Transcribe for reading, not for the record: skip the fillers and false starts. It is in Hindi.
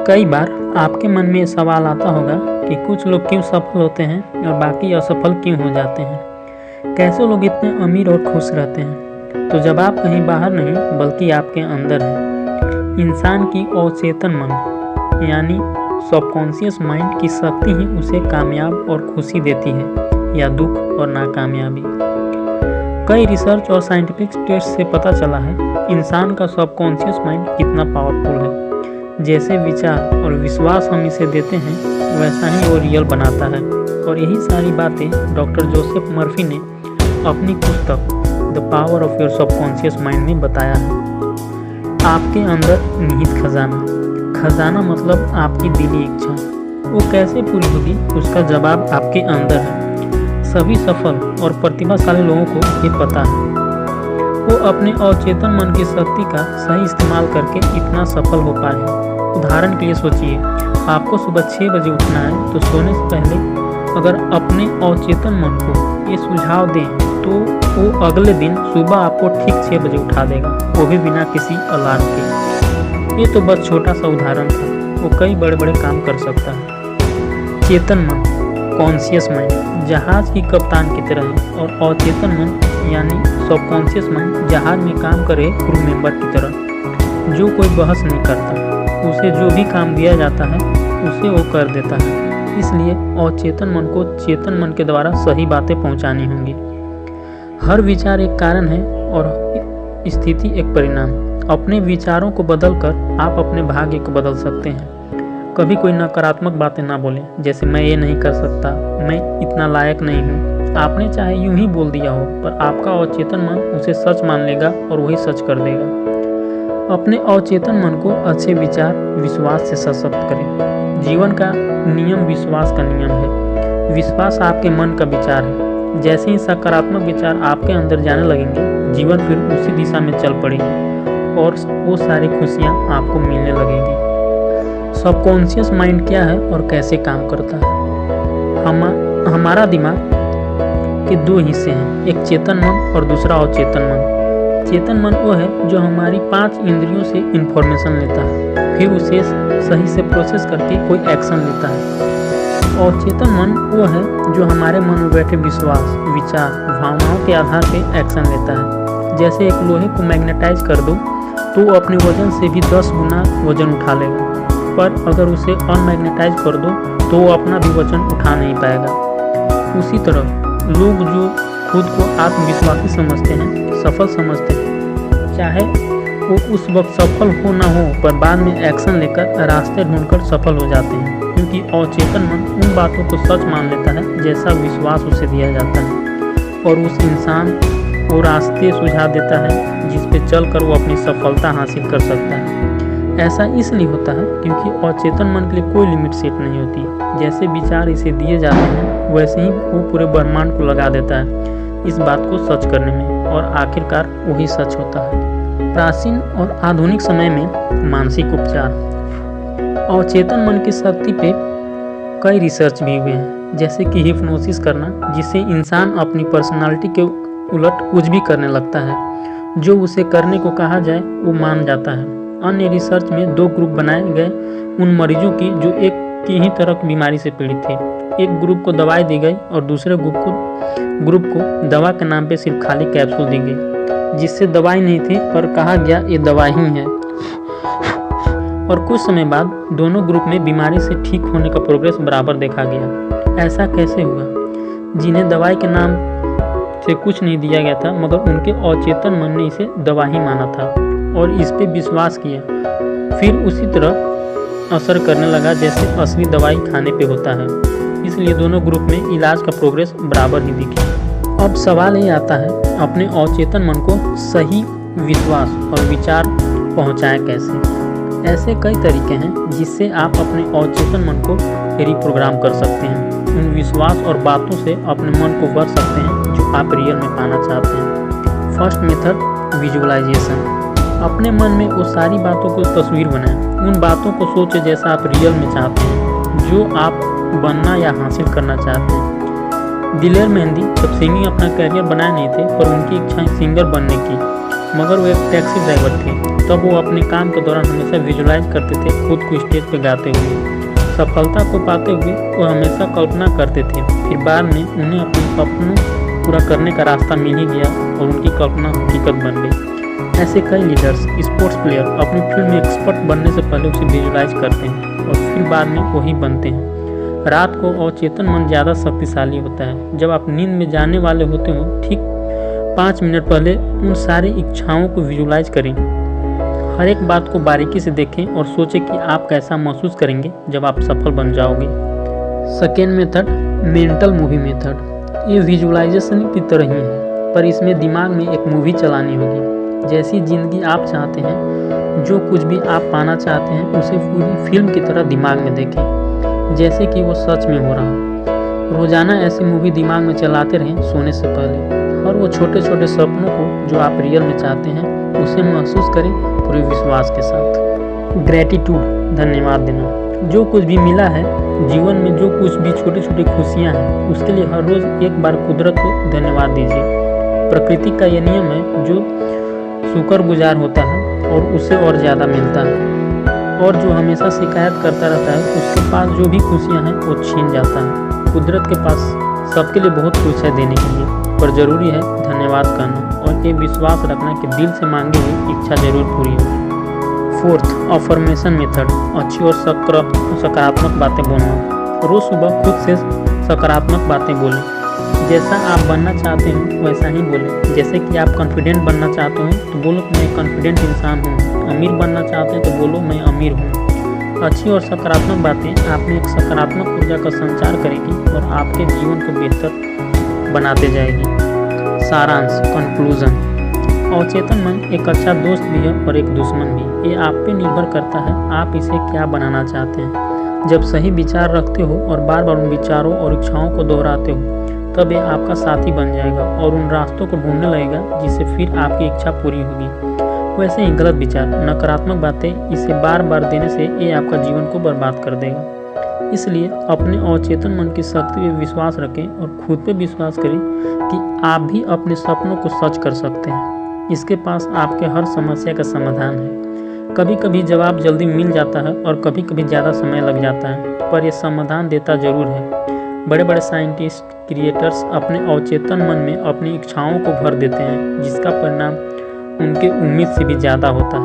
कई बार आपके मन में ये सवाल आता होगा कि कुछ लोग क्यों सफल होते हैं और बाकी असफल क्यों हो जाते हैं। कैसे लोग इतने अमीर और खुश रहते हैं। तो जवाब कहीं बाहर नहीं बल्कि आपके अंदर है। इंसान की अवचेतन मन यानी सबकॉन्शियस माइंड की शक्ति ही उसे कामयाब और खुशी देती है या दुख और नाकामयाबी। कई रिसर्च और साइंटिफिक टेस्ट से पता चला है इंसान का सबकॉन्शियस माइंड कितना पावरफुल है। जैसे विचार और विश्वास हम इसे देते हैं वैसा ही वो रियल बनाता है। और यही सारी बातें डॉक्टर जोसेफ मर्फी ने अपनी पुस्तक the power of your subconscious mind में बताया है। आपके अंदर निहित खजाना। खजाना मतलब आपकी दिली इच्छा। वो कैसे पूरी होगी उसका जवाब आपके अंदर है। सभी सफल और प्रतिभाशाली लोगों को ये पता है। वो अपने अवचेतन मन की शक्ति का सही इस्तेमाल करके इतना सफल हो पाए हैं। उदाहरण के लिए सोचिए, आपको सुबह 6 बजे उठना है तो सोने से पहले अगर अपने अवचेतन मन को ये सुझाव दें तो वो अगले दिन सुबह आपको ठीक 6 बजे उठा देगा, वो भी बिना किसी अलार्म के। ये तो बस छोटा सा उदाहरण था, वो कई बड़े बड़े काम कर सकता है। चेतन मन कॉन्शियस माइंड जहाज की कप्तान की तरह है और अवचेतन मन यानी सबकॉन्शियस माइंड जहाज में काम करे क्रू मेंबर की तरह, जो कोई बहस नहीं करता। उसे जो भी काम दिया जाता है उसे वो कर देता है। इसलिए अवचेतन मन को चेतन मन के द्वारा सही बातें पहुंचानी होंगी। हर विचार एक कारण है और स्थिति एक परिणाम। अपने विचारों को बदलकर आप अपने भाग्य को बदल सकते हैं। कभी कोई नकारात्मक बातें ना बोलें, जैसे मैं ये नहीं कर सकता, मैं इतना लायक नहीं हूँ। आपने चाहे यूं ही बोल दिया हो पर आपका अवचेतन मन उसे सच मान लेगा और वही सच कर देगा। अपने अवचेतन मन को अच्छे विचार विश्वास से सशक्त करें। जीवन का नियम विश्वास का नियम है। विश्वास आपके मन का विचार है। जैसे ही सकारात्मक विचार आपके अंदर जाने लगेंगे जीवन फिर उसी दिशा में चल पड़ेगी और वो सारी खुशियाँ आपको मिलने लगेंगी। सबकॉन्शियस माइंड क्या है और कैसे काम करता है। हमारा दिमाग के 2 हिस्से हैं, एक चेतन मन और दूसरा अवचेतन मन। चेतन मन वो है जो हमारी 5 इंद्रियों से इंफॉर्मेशन लेता है, फिर उसे सही से प्रोसेस करके कोई एक्शन लेता है। अवचेतन मन वो है जो हमारे मन में बैठे विश्वास, विचार, भावनाओं के आधार पे एक्शन लेता है। जैसे एक लोहे को मैग्नेटाइज कर दो तो वो अपने वजन से भी 10 गुना वजन उठा लेगा, पर अगर उसे अनमैग्नेटाइज कर दो तो वो अपना भी वजन उठा नहीं पाएगा। उसी तरह लोग जो खुद को आत्मविश्वासी समझते हैं, सफल समझते हैं, चाहे वो उस वक्त सफल हो ना हो पर बाद में एक्शन लेकर रास्ते ढूंढकर सफल हो जाते हैं, क्योंकि अवचेतन मन उन बातों को सच मान लेता है जैसा विश्वास उसे दिया जाता है और उस इंसान को रास्ते सुझा देता है जिस पे चलकर वो अपनी सफलता हासिल कर सकता है। ऐसा इसलिए होता है क्योंकि अवचेतन मन के लिए कोई लिमिट सेट नहीं होती। जैसे विचार इसे दिए जाते हैं वैसे ही वो पूरे ब्रह्मांड को लगा देता है इस बात को सच करने में, और आखिरकार वही सच होता है। प्राचीन और आधुनिक समय में मानसिक उपचार। अवचेतन मन की शक्ति पे कई रिसर्च भी हुए हैं, जैसे कि हिप्नोसिस करना, जिससे इंसान अपनी पर्सनालिटी के उलट कुछ भी करने लगता है। जो उसे करने को कहा जाए वो मान जाता है। अन्य रिसर्च में 2 ग्रुप बनाए गए उन मरीजों की जो एक की ही तरह बीमारी से पीड़ित थे। एक ग्रुप को दवाई दी गई और दूसरे ग्रुप को दवा के नाम पे सिर्फ खाली कैप्सूल दी गई, जिससे दवाई नहीं थी पर कहा गया ये दवा ही है। और कुछ समय बाद दोनों ग्रुप में बीमारी से ठीक होने का प्रोग्रेस बराबर देखा गया। ऐसा कैसे हुआ? जिन्हें दवाई के नाम से कुछ नहीं दिया गया था मगर उनके अवचेतन मन ने इसे दवा ही माना था और इस पे विश्वास किया, फिर उसी तरह असर करने लगा जैसे असली दवाई खाने पे होता है। इसलिए दोनों ग्रुप में इलाज का प्रोग्रेस बराबर ही दिखे। अब सवाल ये आता है अपने अवचेतन मन को सही विश्वास और विचार पहुंचाएं कैसे। ऐसे कई तरीके हैं जिससे आप अपने अवचेतन मन को रीप्रोग्राम कर सकते हैं। उन विश्वास और बातों से अपने मन को भर सकते हैं जो आप रियल में पाना चाहते हैं। First method visualisation. अपने मन में वो सारी बातों को तस्वीर बनाएं। उन बातों को सोचें जैसा आप रियल में चाहते हैं, जो आप बनना या हासिल करना चाहते हैं। दिलेर मेहंदी जब सिंगिंग अपना करियर बनाए नहीं थे, पर उनकी इच्छा सिंगर बनने की, मगर वो एक टैक्सी ड्राइवर थे। तब वो अपने काम के दौरान हमेशा विजुलाइज करते थे खुद को स्टेज पर गाते हुए। सफलता को पाते हुए वो हमेशा कल्पना करते थे, फिर बाद में उन्हें अपने सपनों पूरा करने का रास्ता मिल ही गया और उनकी कल्पना हकीकत बन गई। ऐसे कई लीडर्स, स्पोर्ट्स प्लेयर अपनी फील्ड में एक्सपर्ट बनने से पहले उसे विजुलाइज करते हैं और फिर बाद में वही बनते हैं। रात को अवचेतन मन ज़्यादा शक्तिशाली होता है। जब आप नींद में जाने वाले होते हो, ठीक 5 मिनट पहले उन सारी इच्छाओं को विजुलाइज करें। हर एक बात को बारीकी से देखें और सोचें कि आप कैसा महसूस करेंगे जब आप सफल बन जाओगे। Second method, mental movie method. ये विजुलाइजेशन की तरह ही है, पर इसमें दिमाग में एक मूवी चलानी होगी। जैसी ज़िंदगी आप चाहते हैं, जो कुछ भी आप पाना चाहते हैं, उसे पूरी फिल्म की तरह दिमाग में देखें, जैसे कि वो सच में हो रहा हो। रोज़ाना ऐसी मूवी दिमाग में चलाते रहें सोने से पहले, और वो छोटे छोटे सपनों को जो आप रियल में चाहते हैं उसे महसूस करें पूरे विश्वास के साथ। ग्रेटिट्यूड, धन्यवाद देना। जो कुछ भी मिला है जीवन में, जो कुछ भी छोटी छोटी खुशियाँ हैं, उसके लिए हर रोज़ एक बार कुदरत को धन्यवाद दीजिए। प्रकृति का ये नियम है, जो शुक्रगुजार होता है और उसे और ज़्यादा मिलता है, और जो हमेशा शिकायत करता रहता है उसके पास जो भी खुशियाँ हैं वो छीन जाता है। कुदरत के पास सबके लिए बहुत कुछ है देने के लिए, पर ज़रूरी है धन्यवाद करना और ये विश्वास रखना कि दिल से मांगी हुई इच्छा जरूर पूरी होगी। Fourth, affirmation method. अच्छी और सकारात्मक बातें बोलना। रोज़ सुबह खुद से सकारात्मक बातें बोलें। जैसा आप बनना चाहते हैं वैसा ही बोलें। जैसे कि आप कॉन्फिडेंट बनना चाहते हो तो बोलो मैं कॉन्फिडेंट इंसान हूँ। अमीर बनना चाहते हैं तो बोलो मैं अमीर हूँ। अच्छी और सकारात्मक बातें आप में एक सकारात्मक ऊर्जा का संचार करेगी और आपके जीवन को बेहतर बनाते जाएगी। सारांश, कंक्लूजन। अवचेतन मन एक अच्छा दोस्त भी है और एक दुश्मन भी। ये आप पे निर्भर करता है आप इसे क्या बनाना चाहते हैं। जब सही विचार रखते हो और बार बार उन विचारों और इच्छाओं को दोहराते हो, तब ये आपका साथी बन जाएगा और उन रास्तों को ढूंढने लगेगा जिससे फिर आपकी इच्छा पूरी होगी। वैसे ही गलत विचार, नकारात्मक बातें, इसे बार बार देने से ये आपका जीवन को बर्बाद कर देगा। इसलिए अपने अवचेतन मन की शक्ति पे विश्वास रखें और खुद पे विश्वास करें कि आप भी अपने सपनों को सच कर सकते हैं। इसके पास आपके हर समस्या का समाधान है। कभी कभी जवाब जल्दी मिल जाता है और कभी कभी ज़्यादा समय लग जाता है, पर यह समाधान देता जरूर है। बड़े बड़े साइंटिस्ट, क्रिएटर्स अपने अवचेतन मन में अपनी इच्छाओं को भर देते हैं, जिसका परिणाम उनके उम्मीद से भी ज़्यादा होता है।